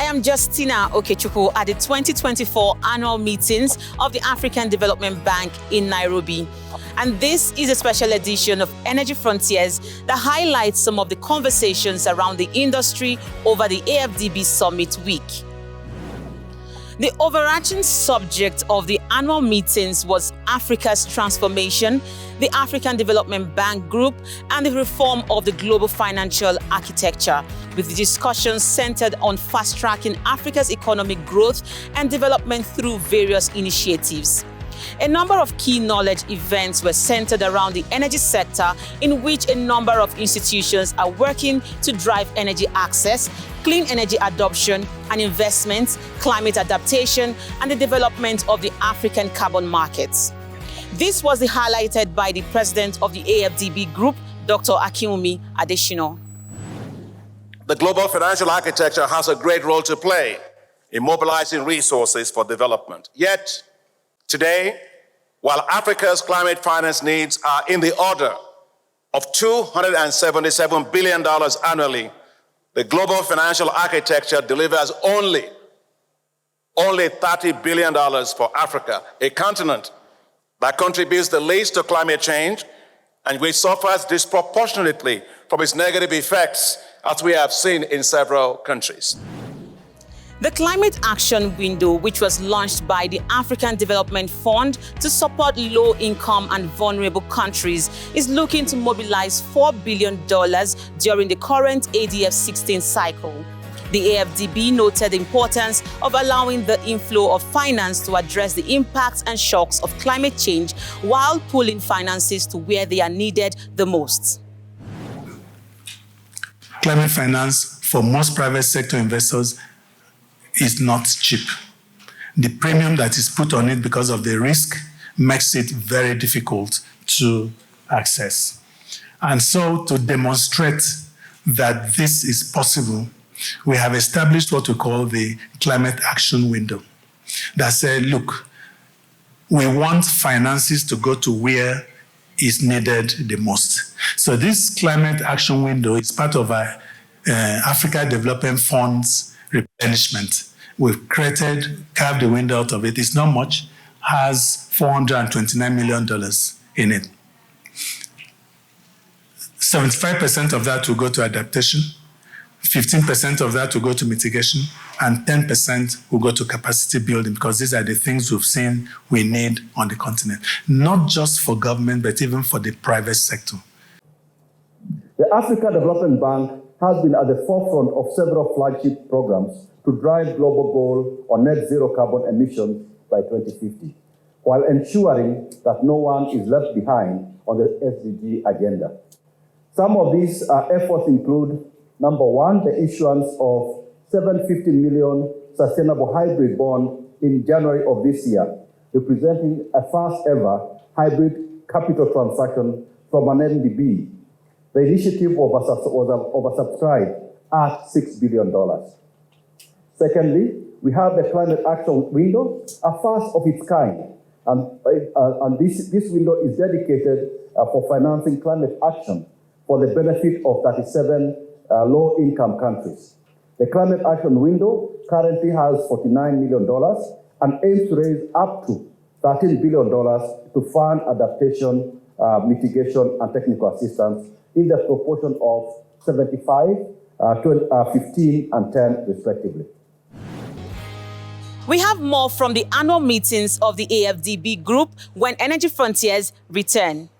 am Justina Okechukwu at the 2024 annual meetings of the African Development Bank in Nairobi. And this is a special edition of Energy Frontiers that highlights some of the conversations around the industry over the AfDB Summit Week. The overarching subject of the annual meetings was Africa's transformation, the African Development Bank Group, and the reform of the global financial architecture, with the discussions centered on fast-tracking Africa's economic growth and development through various initiatives. A number of key knowledge events were centered around the energy sector, in which a number of institutions are working to drive energy access, clean energy adoption and investments, climate adaptation, and the development of the African carbon markets. This was highlighted by the president of the AfDB Group, Dr. Akinwumi Adesina. The global financial architecture has a great role to play in mobilizing resources for development. Yet, today, while Africa's climate finance needs are in the order of $277 billion annually, the global financial architecture delivers only $30 billion for Africa, a continent that contributes the least to climate change and which suffers disproportionately from its negative effects, as we have seen in several countries. The Climate Action Window, which was launched by the African Development Fund to support low-income and vulnerable countries, is looking to mobilize $4 billion during the current ADF-16 cycle. The AfDB noted the importance of allowing the inflow of finance to address the impacts and shocks of climate change while pooling finances to where they are needed the most. Climate finance for most private sector investors is not cheap. The premium that is put on it because of the risk makes it very difficult to access. And so to demonstrate that this is possible, we have established what we call the Climate Action Window that said, look, we want finances to go to where is needed the most. So this Climate Action Window is part of our Africa Development Fund's replenishment. We've carved a window out of it. It's not much, has $429 million in it. 75% of that will go to adaptation, 15% of that will go to mitigation, and 10% will go to capacity building, because these are the things we've seen we need on the continent, not just for government, but even for the private sector. The Africa Development Bank has been at the forefront of several flagship programs to drive global goal on net zero carbon emissions by 2050, while ensuring that no one is left behind on the SDG agenda. Some of these efforts include, number one, the issuance of $750 million sustainable hybrid bond in January of this year, representing a first ever hybrid capital transaction from an AfDB. The initiative was oversubscribed at $6 billion. Secondly, we have the Climate Action Window, a first of its kind. And this window is dedicated for financing climate action for the benefit of 37 low-income countries. The Climate Action Window currently has $49 million and aims to raise up to $13 billion to fund adaptation, mitigation, and technical assistance in the proportion of 75, 15, and 10, respectively. We have more from the annual meetings of the AfDB Group when Energy Frontiers return.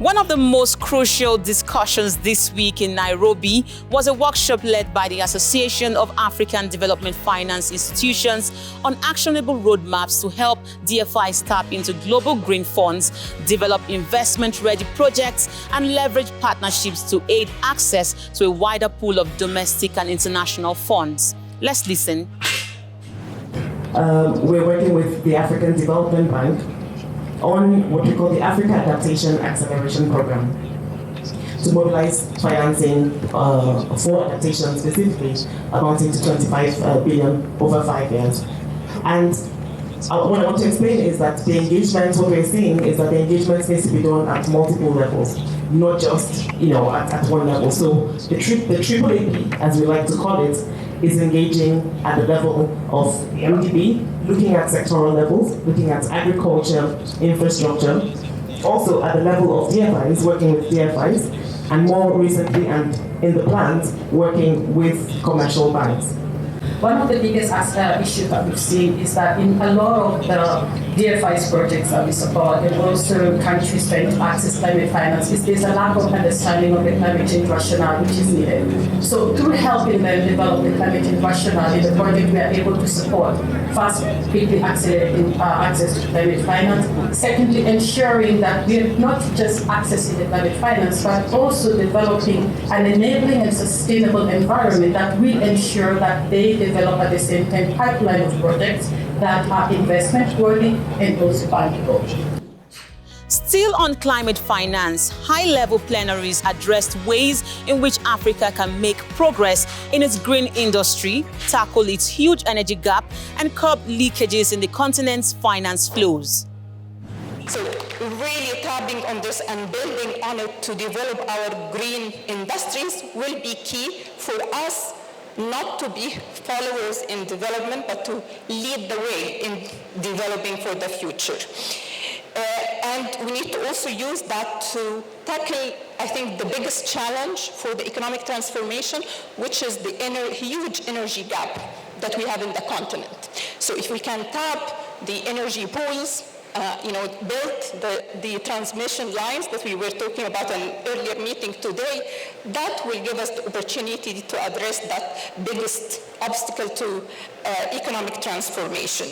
One of the most crucial discussions this week in Nairobi was a workshop led by the Association of African Development Finance Institutions on actionable roadmaps to help DFIs tap into global green funds, develop investment-ready projects, and leverage partnerships to aid access to a wider pool of domestic and international funds. Let's listen. We're working with the African Development Bank on what we call the Africa Adaptation Acceleration Program to mobilize financing for adaptation specifically amounting to 25 billion over 5 years. And what I want to explain is that the engagement, what we're seeing is that the engagement needs to be done at multiple levels, not just at one level. So the triple AP, as we like to call it, is engaging at the level of AfDB, looking at sectoral levels, looking at agriculture, infrastructure, also at the level of DFIs, working with DFIs, and more recently and in the plans, working with commercial banks. One of the biggest issues that we've seen is that in a lot of the DFIs projects that we support, and also countries trying to access climate finance, there's a lack of understanding of the climate change rationale which is needed. So through helping them develop the climate change rationale in the project, we are able to support first, quickly accelerating access to climate finance. Secondly, ensuring that we're not just accessing the climate finance, but also developing an enabling and sustainable environment that will ensure that they develop at the same time pipeline of projects that are investment-worthy and also bankable. Still on climate finance, high-level plenaries addressed ways in which Africa can make progress in its green industry, tackle its huge energy gap, and curb leakages in the continent's finance flows. So really tapping on this and building on it to develop our green industries will be key for us not to be followers in development, but to lead the way in developing for the future. And we need to also use that to tackle, I think, the biggest challenge for the economic transformation, which is the huge energy gap that we have in the continent. So if we can tap the energy pools, build the transmission lines that we were talking about in an earlier meeting today, that will give us the opportunity to address that biggest obstacle to economic transformation.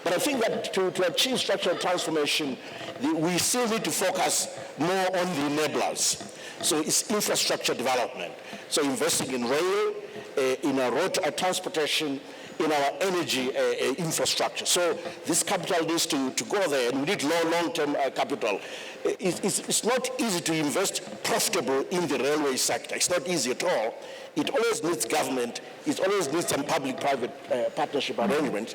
But I think that to achieve structural transformation, we still need to focus more on the enablers. So it's infrastructure development. So investing in rail, in our road transportation, in our energy infrastructure. So this capital needs to go there, and we need long-term capital. It's not easy to invest profitable in the railway sector. It's not easy at all. It always needs government. It always needs some public-private partnership arrangements.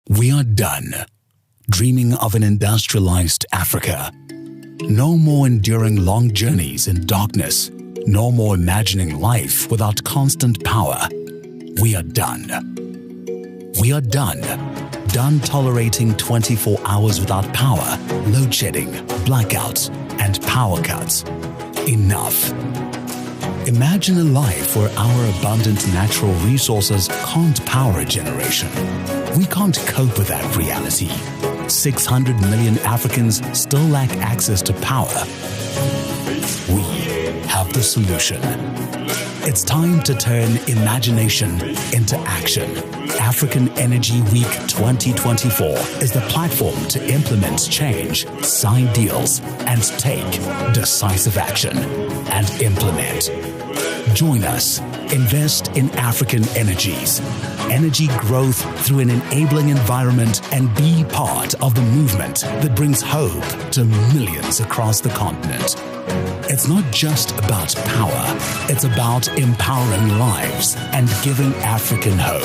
We are done dreaming of an industrialized Africa. No more enduring long journeys in darkness. No more imagining life without constant power. We are done. We are done. Done tolerating 24 hours without power, load shedding, blackouts, and power cuts. Enough. Imagine a life where our abundant natural resources can't power a generation. We can't cope with that reality. 600 million Africans still lack access to power. We have the solution. It's time to turn imagination into action. African Energy Week 2024 is the platform to implement change, sign deals, and take decisive action. And implement. Join us. Invest in African energies. Energy growth through an enabling environment, and be part of the movement that brings hope to millions across the continent. It's not just about power. It's about empowering lives and giving African hope.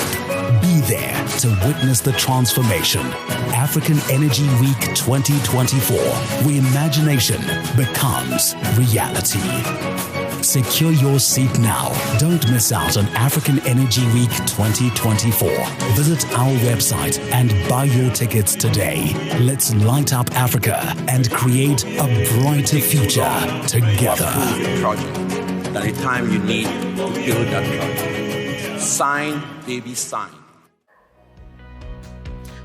Be there to witness the transformation. African Energy Week 2024, where imagination becomes reality. Secure your seat now. Don't miss out on African Energy Week 2024. Visit our website and buy your tickets today. Let's light up Africa and create a brighter future together. Project. At the time you need to build that project. Sign, baby, sign.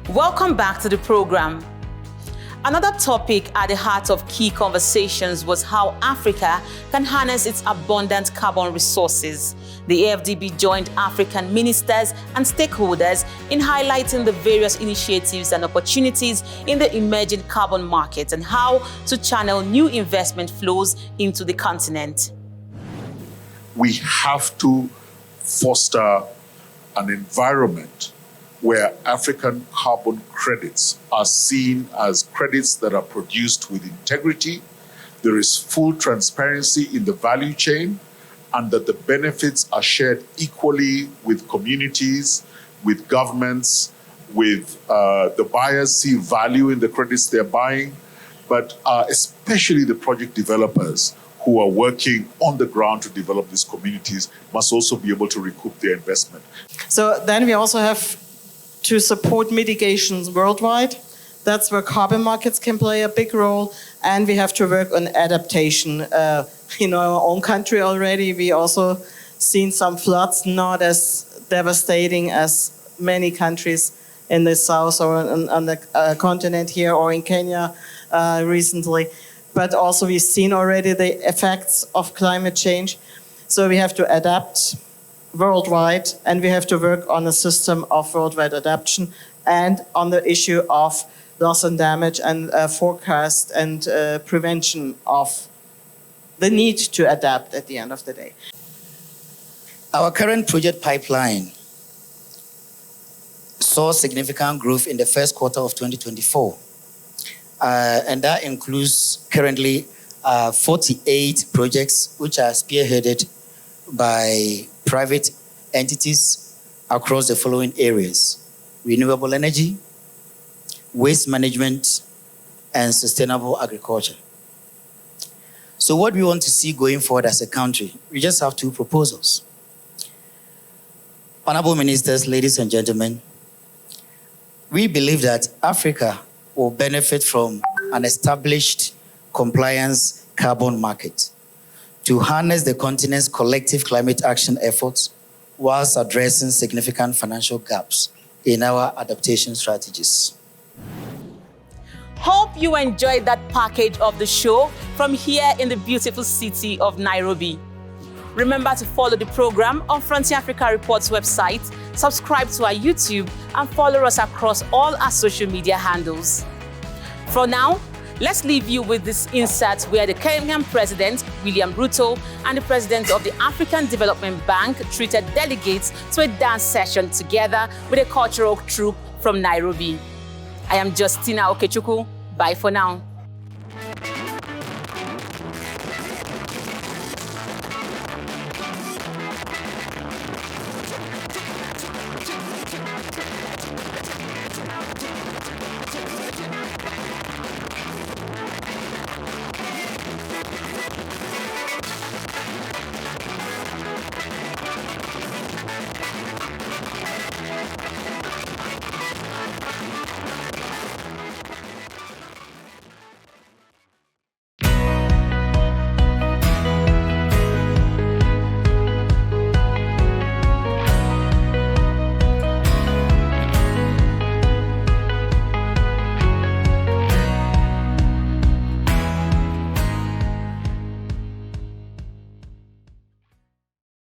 Welcome back to the program. Another topic at the heart of key conversations was how Africa can harness its abundant carbon resources. The AfDB joined African ministers and stakeholders in highlighting the various initiatives and opportunities in the emerging carbon market and how to channel new investment flows into the continent. We have to foster an environment where African carbon credits are seen as credits that are produced with integrity, there is full transparency in the value chain, and that the benefits are shared equally with communities, with governments, with the buyers see value in the credits they're buying, but especially the project developers who are working on the ground to develop these communities must also be able to recoup their investment. So then we also have to support mitigations worldwide. That's where carbon markets can play a big role, and we have to work on adaptation. In our own country already, we also seen some floods, not as devastating as many countries in the south or on the continent here or in Kenya recently. But also we've seen already the effects of climate change. So we have to adapt worldwide, and we have to work on a system of worldwide adaptation and on the issue of loss and damage and forecast and prevention of the need to adapt at the end of the day. Our current project pipeline saw significant growth in the first quarter of 2024. And that includes currently 48 projects which are spearheaded by private entities across the following areas: renewable energy, waste management, and sustainable agriculture. So what we want to see going forward as a country, we just have two proposals. Honorable ministers, ladies and gentlemen, we believe that Africa will benefit from an established compliance carbon market to harness the continent's collective climate action efforts whilst addressing significant financial gaps in our adaptation strategies. Hope you enjoyed that package of the show from here in the beautiful city of Nairobi. Remember to follow the program on Frontier Africa Reports website, subscribe to our YouTube, and follow us across all our social media handles. For now, let's leave you with this insert where the Kenyan President, William Ruto, and the President of the African Development Bank treated delegates to a dance session together with a cultural troupe from Nairobi. I am Justina Okechukwu. Bye for now.